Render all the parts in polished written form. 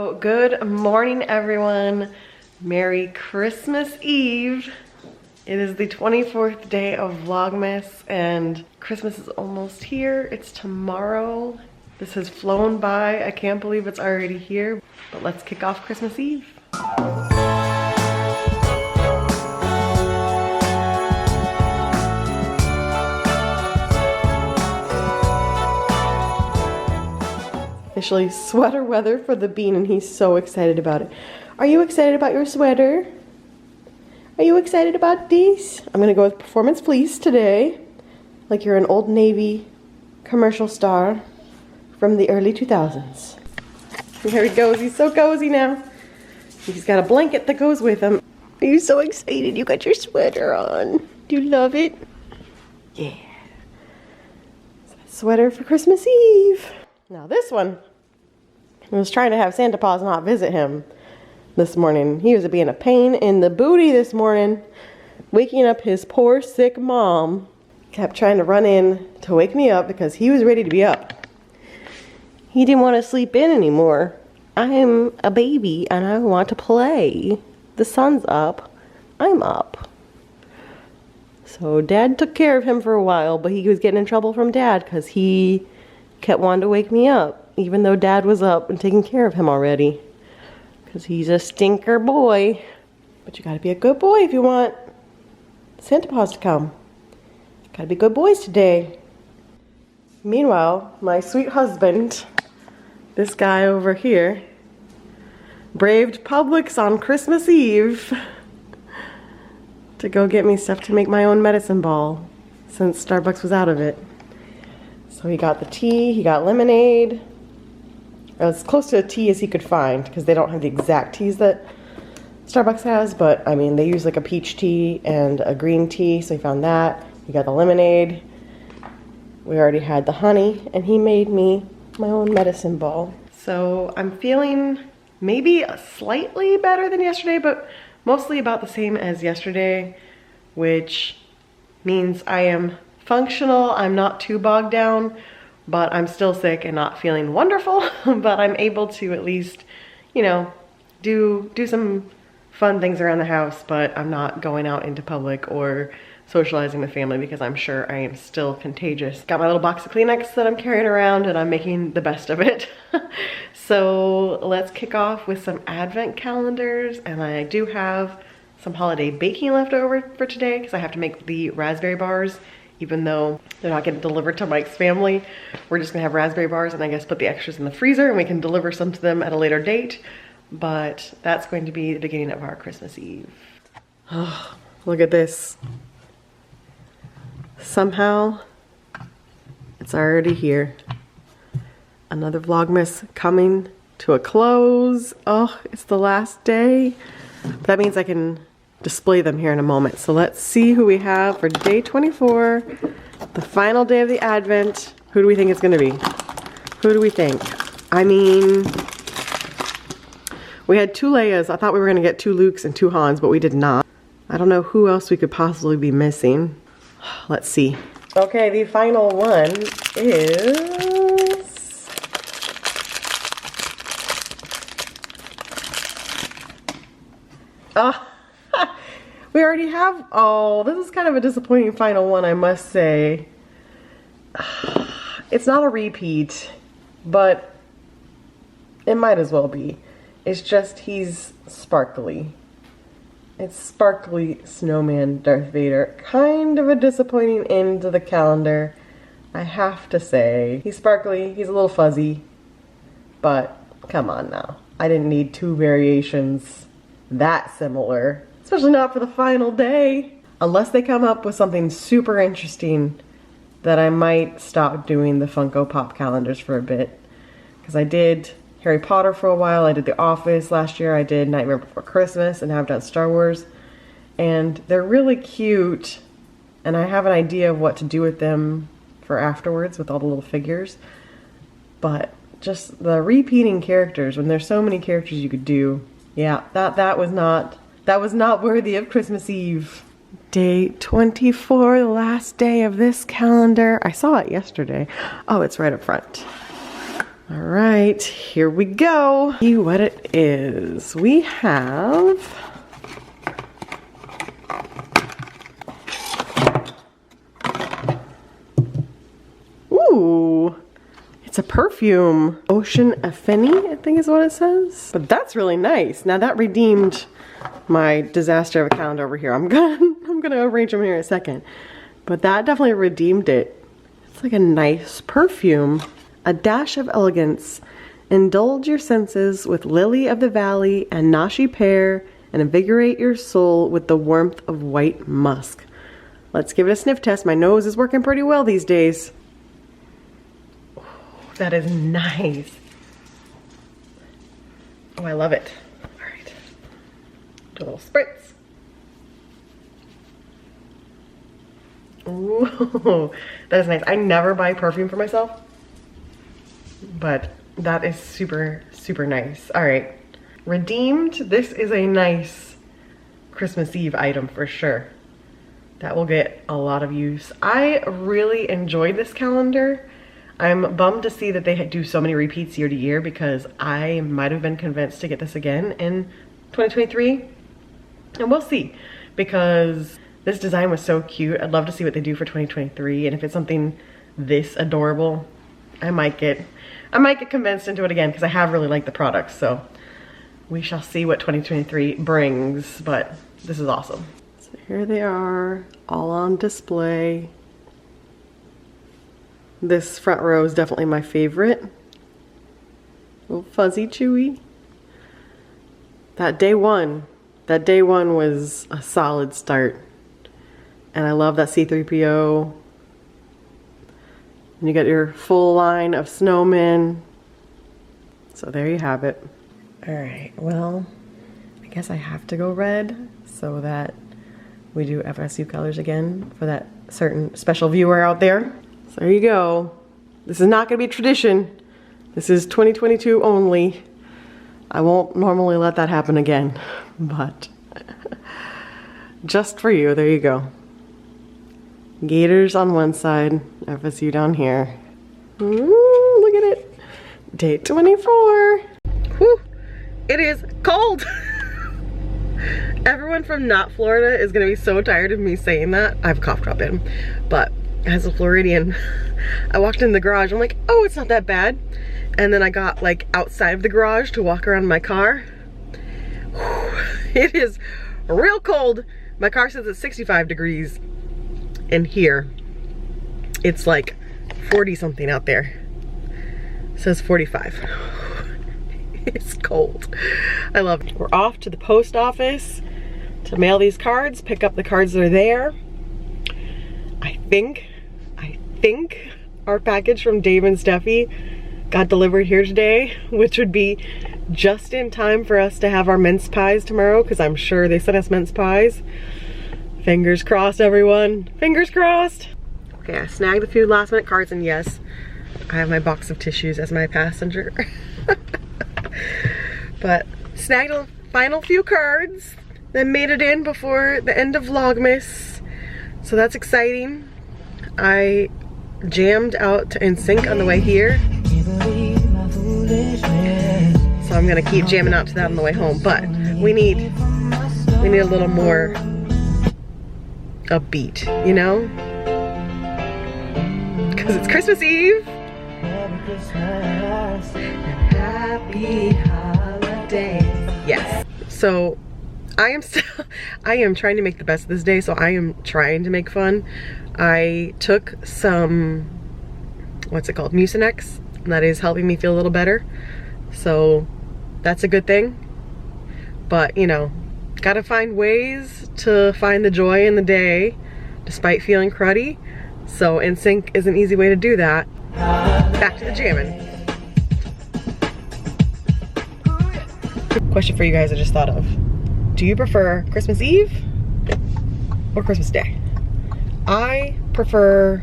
So, good morning, everyone. Merry Christmas Eve. It is the 24th day of Vlogmas, and Christmas is almost here. It's tomorrow. This has flown by. I can't believe it's already here, but let's kick off Christmas Eve. Officially sweater weather for the bean, and he's so excited about it. Are you excited about your sweater? Are you excited about this? I'm gonna go with Performance Fleece today, like you're an Old Navy commercial star from the early 2000s. There he goes, he's so cozy now. He's got a blanket that goes with him. Are you so excited? You got your sweater on. Do you love it? Yeah. Sweater for Christmas Eve. Now this one, I was trying to have Santa Paws not visit him this morning. He was being a pain in the booty this morning, waking up his poor sick mom. Kept trying to run in to wake me up because he was ready to be up. He didn't want to sleep in anymore. I'm a baby and I want to play. The sun's up. I'm up. So Dad took care of him for a while, but he was getting in trouble from Dad because he kept wanting to wake me up, even though Dad was up and taking care of him already. Because he's a stinker boy. But you gotta be a good boy if you want Santa Claus to come. Gotta be good boys today. Meanwhile, my sweet husband, this guy over here, braved Publix on Christmas Eve to go get me stuff to make my own medicine ball since Starbucks was out of it. So he got the tea, he got lemonade. As close to a tea as he could find, because they don't have the exact teas that Starbucks has, but I mean, they use like a peach tea and a green tea, so he found that. He got the lemonade. We already had the honey, and he made me my own medicine ball. So I'm feeling maybe slightly better than yesterday, but mostly about the same as yesterday, which means I am functional. I'm not too bogged down, but I'm still sick and not feeling wonderful, but I'm able to at least, you know, do some fun things around the house, but I'm not going out into public or socializing with family because I'm sure I am still contagious. Got my little box of Kleenex that I'm carrying around and I'm making the best of it. So let's kick off with some advent calendars, and I do have some holiday baking left over for today because I have to make the raspberry bars. Even though they're not getting delivered to Mike's family, we're just gonna have raspberry bars and I guess put the extras in the freezer and we can deliver some to them at a later date. But that's going to be the beginning of our Christmas Eve. Oh, look at this. Somehow, it's already here. Another Vlogmas coming to a close. Oh, it's the last day. That means I can display them here in a moment. So let's see who we have for day 24, the final day of the Advent. Who do we think it's gonna be? Who do we think? I mean, we had 2 Leias. I thought we were gonna get 2 Lukes and 2 Hans, but we did not. I don't know who else we could possibly be missing. Let's see. Okay, the final one is... Oh, we already have, oh, this is kind of a disappointing final one, I must say. It's not a repeat, but it might as well be. It's just he's sparkly. It's sparkly snowman Darth Vader. Kind of a disappointing end to the calendar, I have to say. He's sparkly, he's a little fuzzy, but come on now. I didn't need 2 variations that similar. Especially not for the final day. Unless they come up with something super interesting that I might stop doing the Funko Pop calendars for a bit. Because I did Harry Potter for a while, I did The Office last year, I did Nightmare Before Christmas, and now I've done Star Wars. And they're really cute, and I have an idea of what to do with them for afterwards with all the little figures. But just the repeating characters, when there's so many characters you could do, yeah, that was not worthy of Christmas Eve. Day 24, the last day of this calendar. I saw it yesterday. Oh, it's right up front. All right, here we go. See what it is. We have ooh, it's a perfume. Ocean Afeni, I think is what it says. But that's really nice. Now that redeemed my disaster of a calendar over here. I'm gonna arrange them here in a second. But that definitely redeemed it. It's like a nice perfume. A dash of elegance. Indulge your senses with lily of the valley and nashi pear and invigorate your soul with the warmth of white musk. Let's give it a sniff test. My nose is working pretty well these days. Oh, that is nice. Oh, I love it. All right. Do a little spritz. Ooh, that is nice. I never buy perfume for myself, but that is super, super nice. All right, redeemed. This is a nice Christmas Eve item for sure. That will get a lot of use. I really enjoyed this calendar. I'm bummed to see that they do so many repeats year to year because I might have been convinced to get this again in 2023. And we'll see, because this design was so cute. I'd love to see what they do for 2023. And if it's something this adorable, I might get convinced into it again because I have really liked the products. So we shall see what 2023 brings, but this is awesome. So here they are, all on display. This front row is definitely my favorite. A little fuzzy, chewy. That day one was a solid start. And I love that C3PO. And you got your full line of snowmen. So there you have it. All right, well, I guess I have to go red so that we do FSU colors again for that certain special viewer out there. So there you go. This is not gonna be tradition. This is 2022 only. I won't normally let that happen again, but just for you, there you go. Gators on one side, FSU down here. Ooh, look at it. Day 24. Whew, it is cold. Everyone from not Florida is gonna be so tired of me saying that. I have a cough drop in, but as a Floridian, I walked in the garage, I'm like, oh, it's not that bad. And then I got like outside of the garage to walk around my car. Whew, it is real cold. My car says it's 65 degrees. And here, it's like 40 something out there. It says 45. It's cold. I love it. We're off to the post office to mail these cards, pick up the cards that are there. I think our package from Dave and Steffi got delivered here today, which would be just in time for us to have our mince pies tomorrow, because I'm sure they sent us mince pies. Fingers crossed, everyone. Fingers crossed. Okay, I snagged a few last minute cards, and yes, I have my box of tissues as my passenger. But snagged a final few cards, then made it in before the end of Vlogmas. So that's exciting. I jammed out to NSYNC on the way here. So I'm gonna keep jamming out to that on the way home. But we need a little more upbeat, you know? Because it's Christmas Eve. Happy holidays. Yes. So I am trying to make the best of this day, so I am trying to make fun. I took some, what's it called, Mucinex, that is helping me feel a little better. So that's a good thing. But, you know, gotta find ways to find the joy in the day despite feeling cruddy. So NSYNC is an easy way to do that. Back to the jamming. Question for you guys I just thought of. Do you prefer Christmas Eve or Christmas Day? I prefer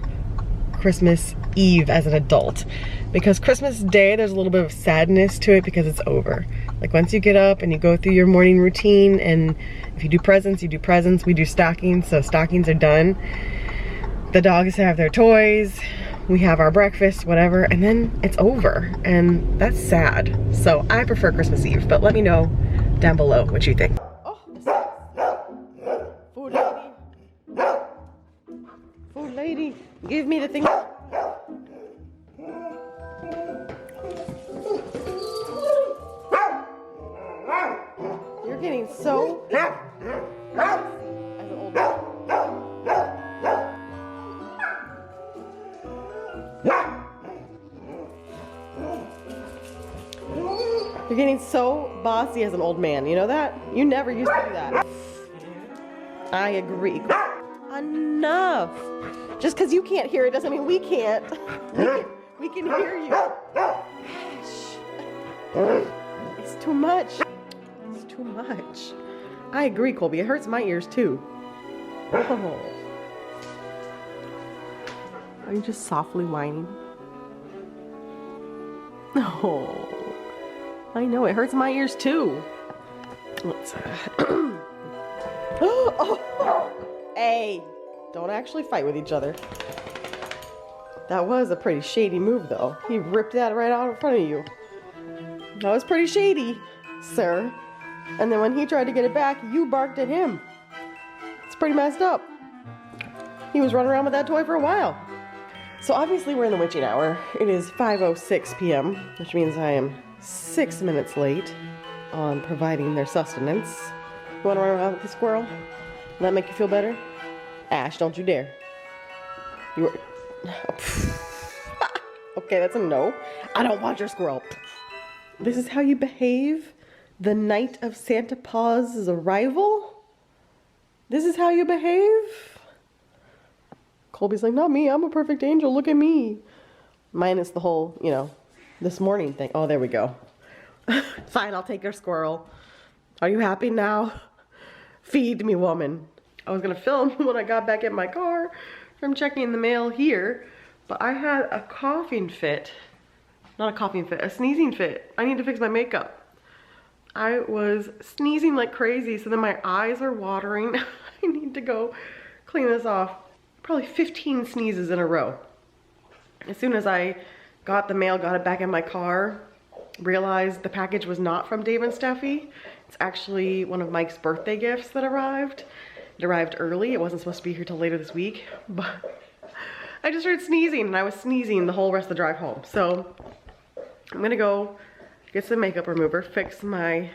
Christmas Eve as an adult, because Christmas Day there's a little bit of sadness to it because it's over. Like once you get up and you go through your morning routine, and if you do presents, you do presents. We do stockings, so stockings are done. The dogs have their toys. we have our breakfast, whatever, and then it's over, and that's sad. So I prefer Christmas Eve, but let me know down below what you think. Oh, food lady. Food lady, give me the thing. You're getting so as an old man. You're getting so bossy as an old man. You know that? You never used to do that. I agree. Enough. Just because you can't hear it doesn't mean we can't. We can hear you. It's too much. It's too much. I agree, Colby. It hurts my ears too. Oh. Are you just softly whining? Oh. I know, it hurts my ears too. Let's oh. Hey, don't actually fight with each other. That was a pretty shady move though. He ripped that right out in front of you. That was pretty shady, sir. And then when he tried to get it back, you barked at him. It's pretty messed up. He was running around with that toy for a while. So obviously we're in the witching hour. It is 5:06 p.m., which means I am 6 minutes late on providing their sustenance. You want to run around with the squirrel? Will that make you feel better? Ash, don't you dare. You were... Okay, that's a no. I don't want your squirrel. This is how you behave the night of Santa Paws' arrival? This is how you behave? Colby's like, not me, I'm a perfect angel, look at me. Minus the whole, you know, this morning thing. Oh, there we go. Fine, I'll take your squirrel. Are you happy now? Feed me, woman. I was gonna film when I got back in my car from checking the mail here, but I had a coughing fit. Not a coughing fit, a sneezing fit. I need to fix my makeup. I was sneezing like crazy, so then my eyes are watering. I need to go clean this off. Probably 15 sneezes in a row. As soon as I got the mail, got it back in my car, realized the package was not from Dave and Steffi. It's actually one of Mike's birthday gifts that arrived. It arrived early. It wasn't supposed to be here till later this week, but I just started sneezing, and I was sneezing the whole rest of the drive home. So I'm gonna go get some makeup remover, fix my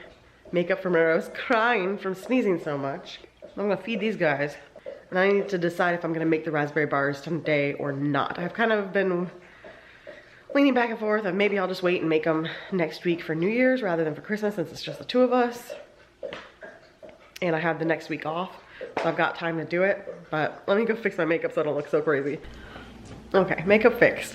makeup from where I was crying from sneezing so much. I'm gonna feed these guys, and I need to decide if I'm gonna make the raspberry bars today or not. I've kind of been leaning back and forth of maybe I'll just wait and make them next week for New Year's rather than for Christmas, since it's just the two of us. And I have the next week off, so I've got time to do it. But let me go fix my makeup so I don't look so crazy. Okay, makeup fixed.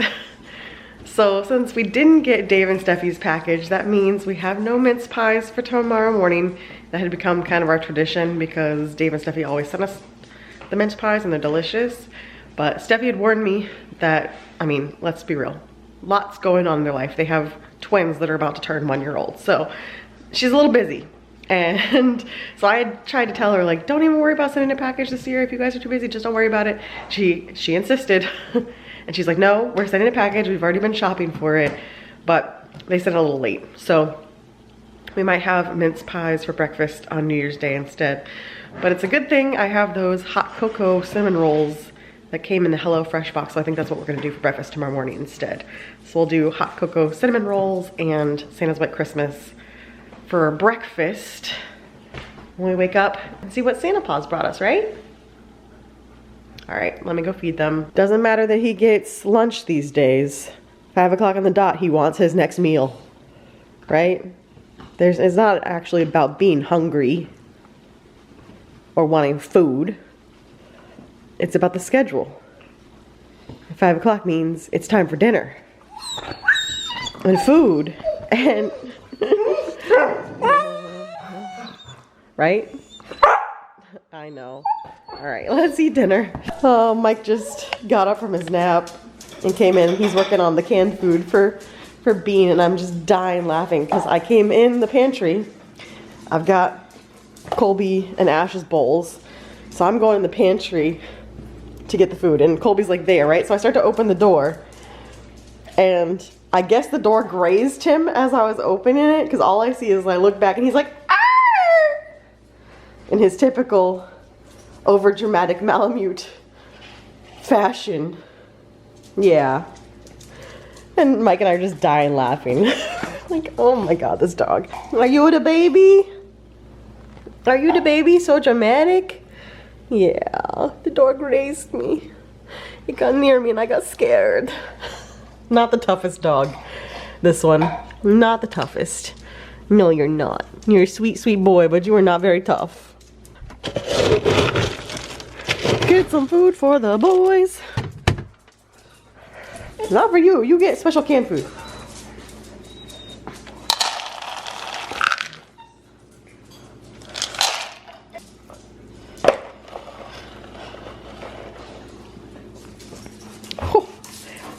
So since we didn't get Dave and Steffi's package, that means we have no mince pies for tomorrow morning. That had become kind of our tradition because Dave and Steffi always send us the mince pies and they're delicious. But Steffi had warned me that, I mean, let's be real, lots going on in their life. They have twins that are about to turn 1-year-olds. So she's a little busy. And so I had tried to tell her, like, don't even worry about sending a package this year. If you guys are too busy, just don't worry about it. She insisted. And she's like, no, we're sending a package. We've already been shopping for it. But they sent it a little late. So we might have mince pies for breakfast on New Year's Day instead. But it's a good thing I have those hot cocoa cinnamon rolls that came in the Hello Fresh box. So I think that's what we're gonna do for breakfast tomorrow morning instead. So we'll do hot cocoa cinnamon rolls and Santa's White Christmas for breakfast when we wake up and see what Santa Paws brought us, right? All right, let me go feed them. Doesn't matter that he gets lunch these days. 5 o'clock on the dot, he wants his next meal, right? It's not actually about being hungry or wanting food. It's about the schedule. 5 o'clock means it's time for dinner and food and right? I know. All right, let's eat dinner. Oh, Mike just got up from his nap and came in. He's working on the canned food for Bean, and I'm just dying laughing because I came in the pantry. I've got Colby and Ash's bowls, so I'm going in the pantry to get the food, and Colby's like there, right? So I start to open the door, and I guess the door grazed him as I was opening it, because all I see is I look back and he's like, ah! In his typical over-dramatic Malamute fashion. Yeah. And Mike and I are just dying laughing. Like, oh my god, this dog. Are you the baby? Are you the baby? So dramatic? Yeah, the dog grazed me. It got near me and I got scared. Not the toughest dog, this one. Not the toughest. No, you're not. You're a sweet, sweet boy, but you are not very tough. Get some food for the boys. Not for you. You get special canned food. Oh,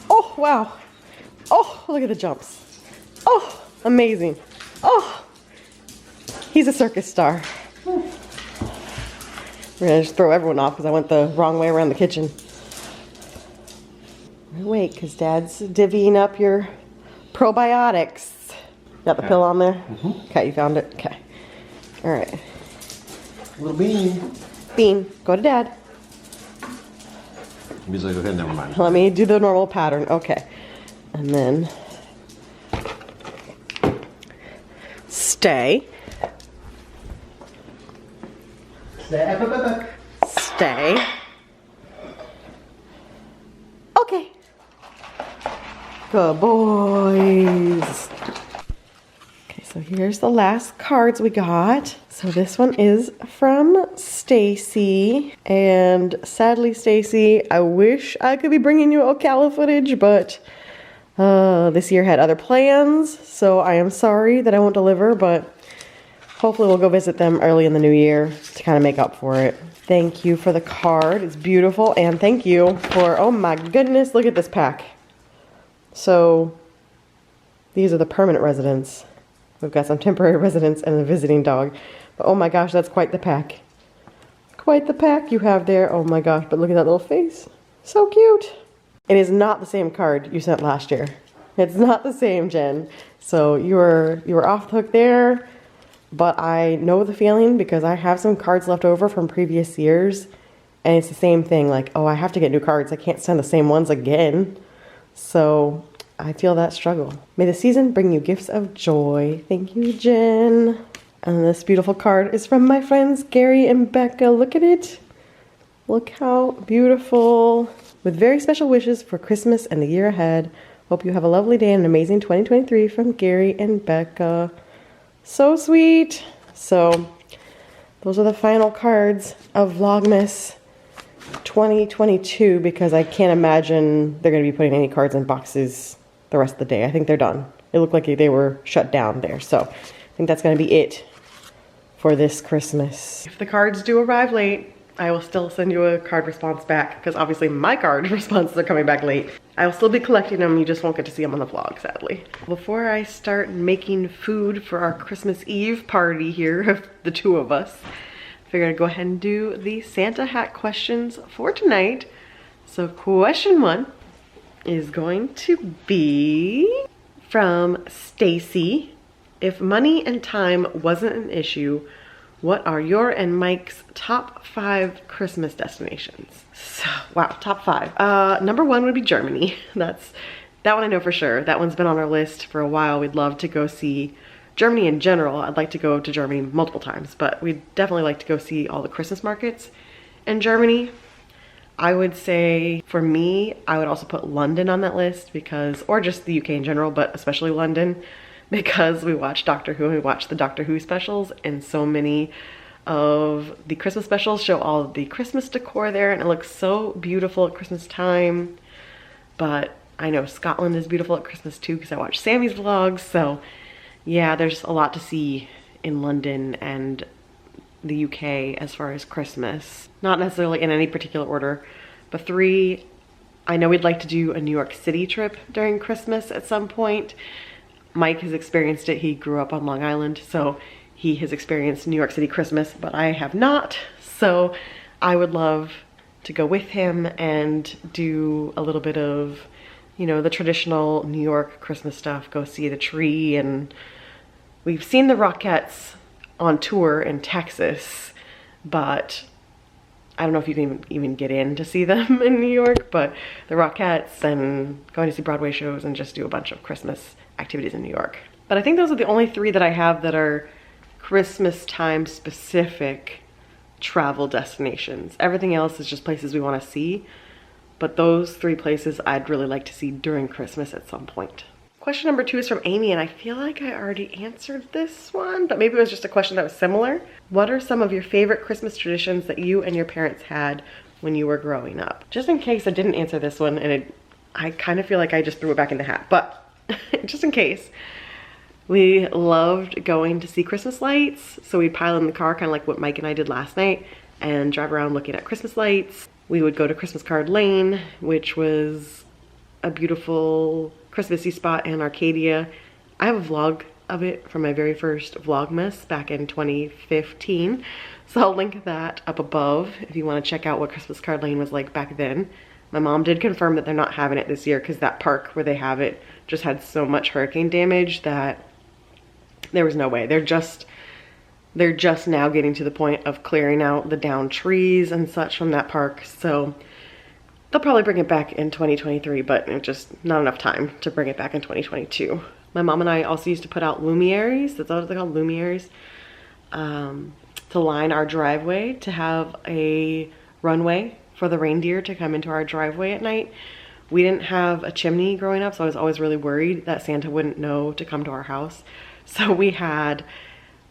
oh wow. Oh, look at the jumps. Oh, amazing. Oh, he's a circus star. We're gonna just throw everyone off because I went the wrong way around the kitchen. Wait, because Dad's divvying up your probiotics. Got the pill on there? Mm-hmm. Okay, you found it? Okay. All right. Little Bean. Bean, go to Dad. He's like, okay, never mind. Let me do the normal pattern. Okay. And then stay. Stay. Okay. Good boys. Okay, so here's the last cards we got. So this one is from Stacy. And sadly, Stacy, I wish I could be bringing you Ocala footage, but this year had other plans. So I am sorry that I won't deliver, but hopefully we'll go visit them early in the new year to kind of make up for it. Thank you for the card. It's beautiful. And thank you for, oh my goodness, look at this pack. So these are the permanent residents. We've got some temporary residents and a visiting dog. But oh my gosh, that's quite the pack. Quite the pack you have there. Oh my gosh, but look at that little face. So cute. It is not the same card you sent last year. It's not the same, Jen. So you were off the hook there. But I know the feeling because I have some cards left over from previous years. And it's the same thing, like, oh, I have to get new cards. I can't send the same ones again. So I feel that struggle. May the season bring you gifts of joy. Thank you, Jen. And this beautiful card is from my friends Gary and Becca. Look at it. Look how beautiful. With very special wishes for Christmas and the year ahead. Hope you have a lovely day and an amazing 2023 from Gary and Becca. So sweet. So those are the final cards of Vlogmas 2022 because I can't imagine they're going to be putting any cards in boxes the rest of the day. I think they're done. It looked like they were shut down there. So I think that's going to be it for this Christmas. If the cards do arrive late, I will still send you a card response back because obviously my card responses are coming back late. I will still be collecting them, you just won't get to see them on the vlog, sadly. Before I start making food for our Christmas Eve party here of the two of us, I figured I'd go ahead and do the Santa hat questions for tonight. So question 1 is going to be from Stacy. If money and time wasn't an issue, what are your and Mike's top 5 Christmas destinations? So, wow, top 5. Number 1 would be Germany. That one I know for sure. That one's been on our list for a while. We'd love to go see Germany in general. I'd like to go to Germany multiple times, but we'd definitely like to go see all the Christmas markets in Germany. I would say for me, I would also put London on that list because, or just the UK in general, but especially London, because we watch Doctor Who and we watch the Doctor Who specials, and so many of the Christmas specials show all of the Christmas decor there, and it looks so beautiful at Christmas time. But I know Scotland is beautiful at Christmas too because I watch Sammy's vlogs. So yeah, there's a lot to see in London and the UK as far as Christmas. Not necessarily in any particular order, but 3, I know we'd like to do a New York City trip during Christmas at some point. Mike has experienced it. He grew up on Long Island, so he has experienced New York City Christmas, but I have not. So I would love to go with him and do a little bit of, you know, the traditional New York Christmas stuff, go see the tree. And we've seen the Rockettes on tour in Texas, but I don't know if you can even get in to see them in New York, but the Rockettes and going to see Broadway shows and just do a bunch of Christmas activities in New York. But I think those are the only 3 that I have that are Christmas time specific travel destinations. Everything else is just places we want to see, but those 3 places I'd really like to see during Christmas at some point. Question number 2 is from Amy, and I feel like I already answered this one, but maybe it was just a question that was similar. What are some of your favorite Christmas traditions that you and your parents had when you were growing up? Just in case I didn't answer this one, and I kind of feel like I just threw it back in the hat, but just in case, we loved going to see Christmas lights. So we'd pile in the car, kind of like what Mike and I did last night, and drive around looking at Christmas lights. We would go to Christmas Card Lane, which was a beautiful Christmassy spot in Arcadia. I have a vlog of it from my very first Vlogmas back in 2015. So I'll link that up above if you want to check out what Christmas Card Lane was like back then. My mom did confirm that they're not having it this year because that park where they have it just had so much hurricane damage that there was no way. They're just now getting to the point of clearing out the downed trees and such from that park. So they'll probably bring it back in 2023, but just not enough time to bring it back in 2022. My mom and I also used to put out luminaries, that's what they're called, luminaries, to line our driveway, to have a runway for the reindeer to come into our driveway at night. We didn't have a chimney growing up, so I was always really worried that Santa wouldn't know to come to our house. So we had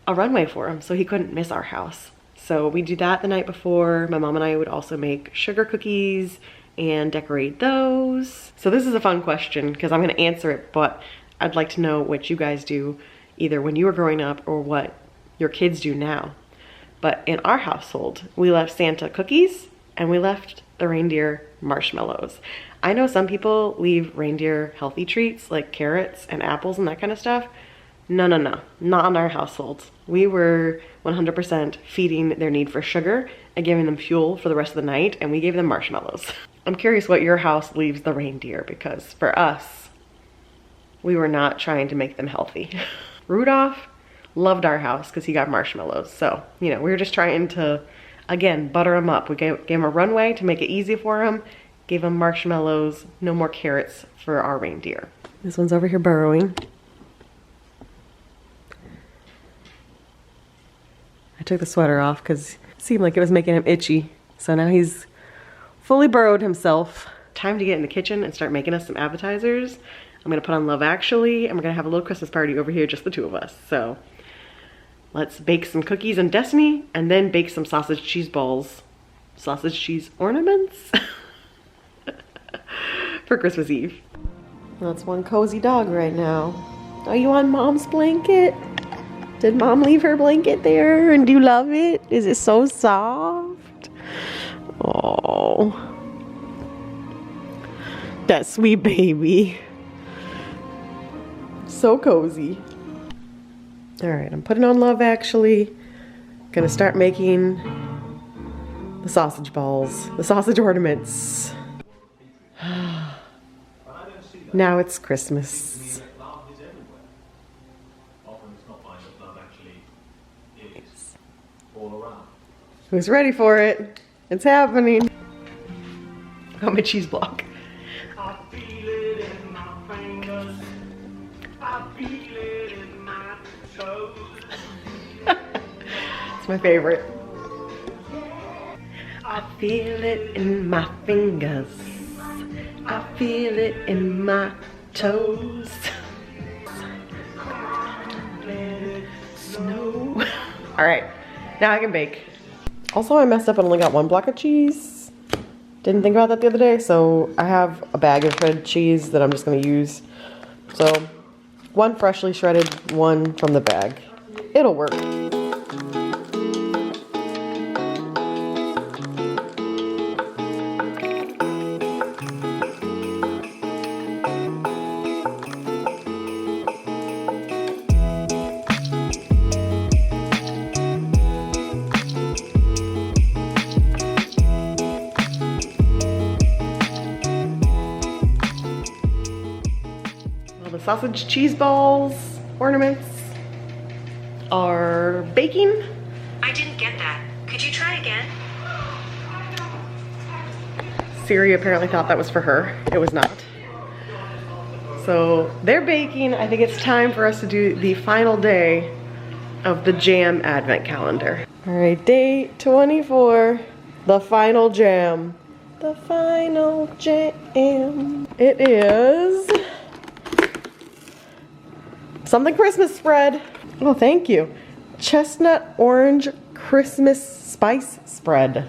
a runway for him so he couldn't miss our house. So we do that the night before. My mom and I would also make sugar cookies and decorate those. So this is a fun question because I'm gonna answer it, but I'd like to know what you guys do either when you were growing up or what your kids do now. But in our household, we left Santa cookies and we left the reindeer marshmallows. I know some people leave reindeer healthy treats like carrots and apples and that kind of stuff. No, not in our household. We were 100% feeding their need for sugar and giving them fuel for the rest of the night, and we gave them marshmallows. I'm curious what your house leaves the reindeer, because for us, we were not trying to make them healthy. Rudolph loved our house because he got marshmallows. So, you know, we were just trying to, again, butter him up. We gave him a runway to make it easy for him, gave him marshmallows, no more carrots for our reindeer. This one's over here burrowing. I took the sweater off because it seemed like it was making him itchy. So now he's fully burrowed himself. Time to get in the kitchen and start making us some appetizers. I'm gonna put on Love Actually, and we're gonna have a little Christmas party over here, just the 2 of us. So let's bake some cookies and Destiny, and then bake some sausage cheese balls, sausage cheese ornaments for Christmas Eve. That's one cozy dog right now. Are you on Mom's blanket? Did Mom leave her blanket there? And do you love it? Is it so soft? Oh, that sweet baby. So cozy. All right, I'm putting on Love Actually. Gonna start making the sausage balls, the sausage ornaments. Now it's Christmas. Who's ready for it? It's happening. I got my cheese block. I feel it in my fingers. I feel it in my toes. It's my favorite. I feel it in my fingers. I feel it in my toes. Snow. All right, now I can bake. Also, I messed up and only got 1 block of cheese. Didn't think about that the other day, so I have a bag of shredded cheese that I'm just gonna use. So, 1 freshly shredded, 1 from the bag. It'll work. sausage cheese balls ornaments are baking. I didn't get that. Could you try again? Siri apparently thought that was for her. It was not. So they're baking. I think it's time for us to do the final day of the jam advent calendar. All right, day 24, the final jam. The final jam. It is something Christmas spread. Oh, thank you. Chestnut orange Christmas spice spread.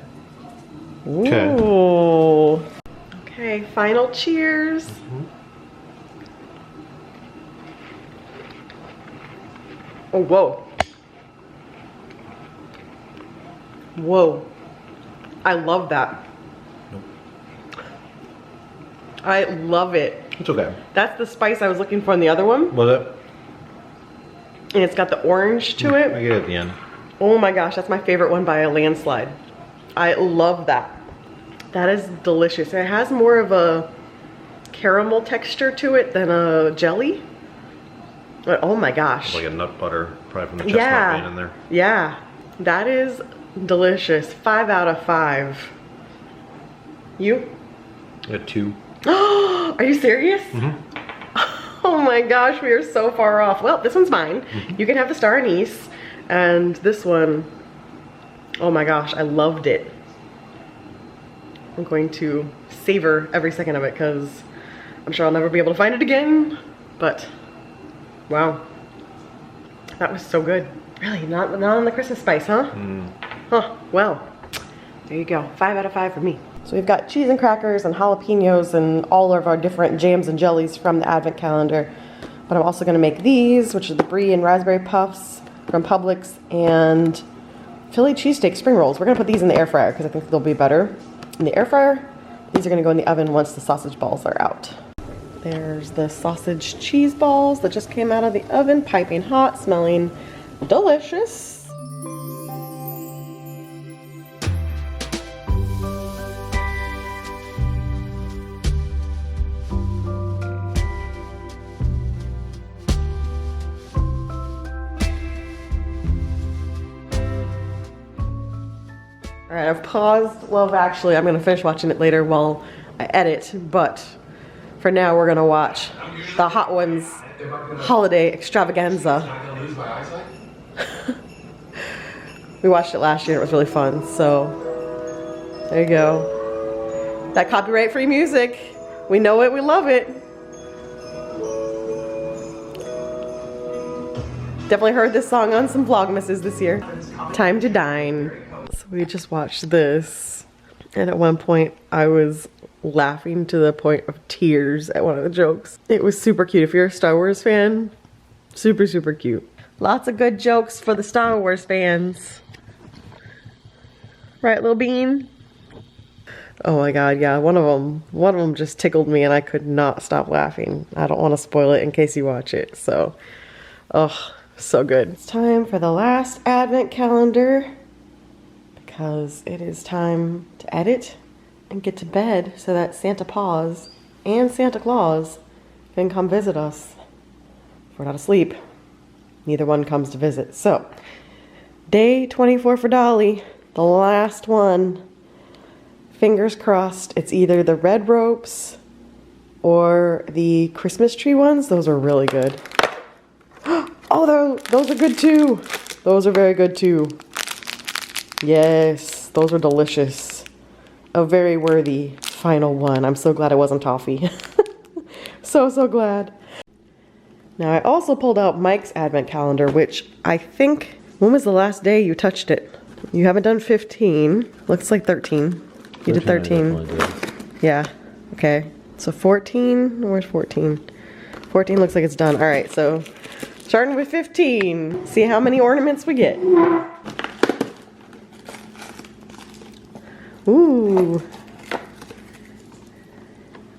Ooh. Okay, final cheers. Oh, whoa. Whoa. I love that. I love it. It's okay. That's the spice I was looking for in the other one. Was it? And it's got the orange to it. I get it at the end. Oh my gosh, that's my favorite one by a landslide. I love that. That is delicious. It has more of a caramel texture to it than a jelly. But oh my gosh. Like a nut butter, probably from the chestnut being in there. Yeah, that is delicious. 5 out of 5. You? I got 2. Are you serious? Oh my gosh, we are so far off. Well, this one's mine. You can have the star anise. And this one, oh my gosh, I loved it. I'm going to savor every second of it because I'm sure I'll never be able to find it again. But, wow. That was so good. Really, not on the Christmas spice, huh? Huh, well, there you go. 5 out of 5 for me. So we've got cheese and crackers and jalapenos and all of our different jams and jellies from the advent calendar. But I'm also gonna make these, which are the brie and raspberry puffs from Publix and Philly cheesesteak spring rolls. We're gonna put these in the air fryer because I think they'll be better in the air fryer. These are gonna go in the oven once the sausage balls are out. There's the sausage cheese balls that just came out of the oven, piping hot, smelling delicious. All right, I've paused. Well, actually, I'm gonna finish watching it later while I edit, but for now, we're gonna watch the Hot Ones Holiday Extravaganza. We watched it last year. It was really fun. So there you go. That copyright-free music. We know it. We love it. Definitely heard this song on some Vlogmases this year. Time to dine. So we just watched this, and at one point I was laughing to the point of tears at one of the jokes. It was super cute. If you're a Star Wars fan, super, super cute. Lots of good jokes for the Star Wars fans. Right, little bean? Oh my god, yeah, one of them just tickled me and I could not stop laughing. I don't want to spoil it in case you watch it, so, oh, so good. It's time for the last advent calendar because it is time to edit and get to bed so that Santa Paws and Santa Claus can come visit us. If we're not asleep, neither one comes to visit. So, day 24 for Dolly, the last one. Fingers crossed, it's either the red ropes or the Christmas tree ones. Those are really good. Oh, those are good too. Those are very good too. Yes, those are delicious. A very worthy final one. I'm so glad it wasn't toffee. So glad. Now I also pulled out Mike's advent calendar, which I think, when was the last day you touched it? You haven't done 15. Looks like 13. You did 13. Yeah, okay. So 14, where's 14? 14 looks like it's done. All right, so starting with 15. See how many ornaments we get. Ooh.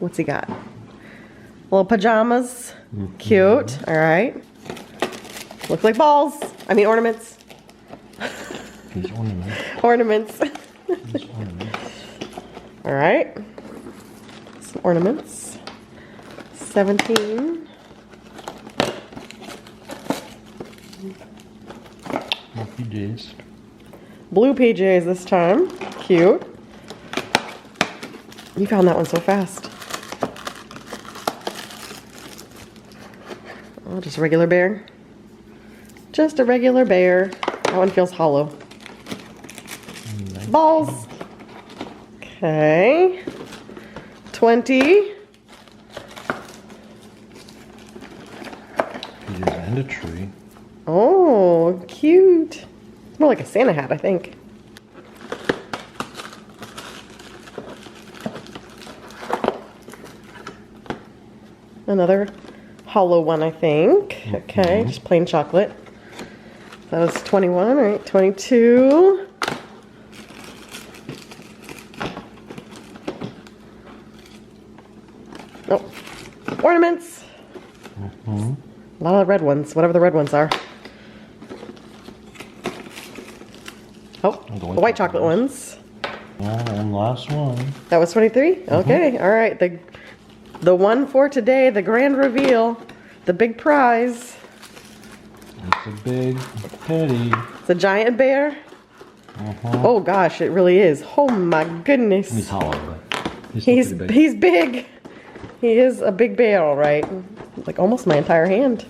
What's he got? Little pajamas. Cute. All right. Looks like balls. I mean ornaments. These ornaments. Ornaments. These ornaments. All right. Some ornaments. 17. More PJs. Blue PJs this time. Cute. You found that one so fast. Oh, just a regular bear. Just a regular bear. That one feels hollow. Balls. Okay. 20. PJs and a tree. Oh, cute. It's more like a Santa hat, I think. Another hollow one, I think. Okay, just plain chocolate. That was 21, right? 22. Oh, ornaments. A lot of red ones, whatever the red ones are. Oh, the white chocolate ones. And last one. That was 23? Okay, all right. The one for today, the grand reveal, the big prize. It's a big teddy. It's a giant bear. Oh gosh, it really is. Oh my goodness. He's hollow, but He's big. He is a big bear, all right. Like almost my entire hand.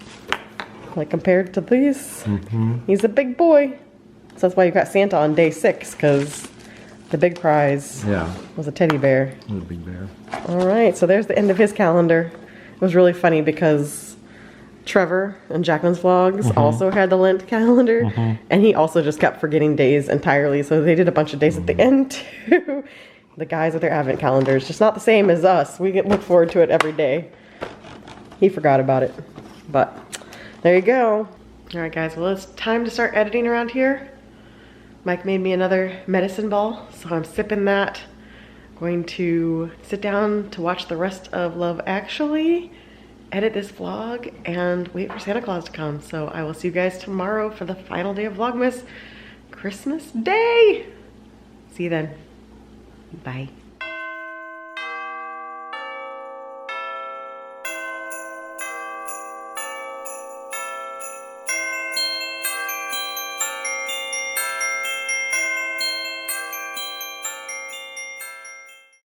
Like compared to these. He's a big boy. So that's why you got Santa on day 6, because the big prize was a teddy bear. It was a big bear. All right, so there's the end of his calendar. It was really funny because Trevor and Jacqueline's vlogs also had the Lent calendar, and he also just kept forgetting days entirely. So they did a bunch of days at the end too. The guys with their Advent calendars, just not the same as us. We look forward to it every day. He forgot about it, but there you go. All right, guys. Well, it's time to start editing around here. Mike made me another medicine ball, so I'm sipping that. Going to sit down to watch the rest of Love Actually, edit this vlog, and wait for Santa Claus to come. So I will see you guys tomorrow for the final day of Vlogmas, Christmas Day. See you then. Bye.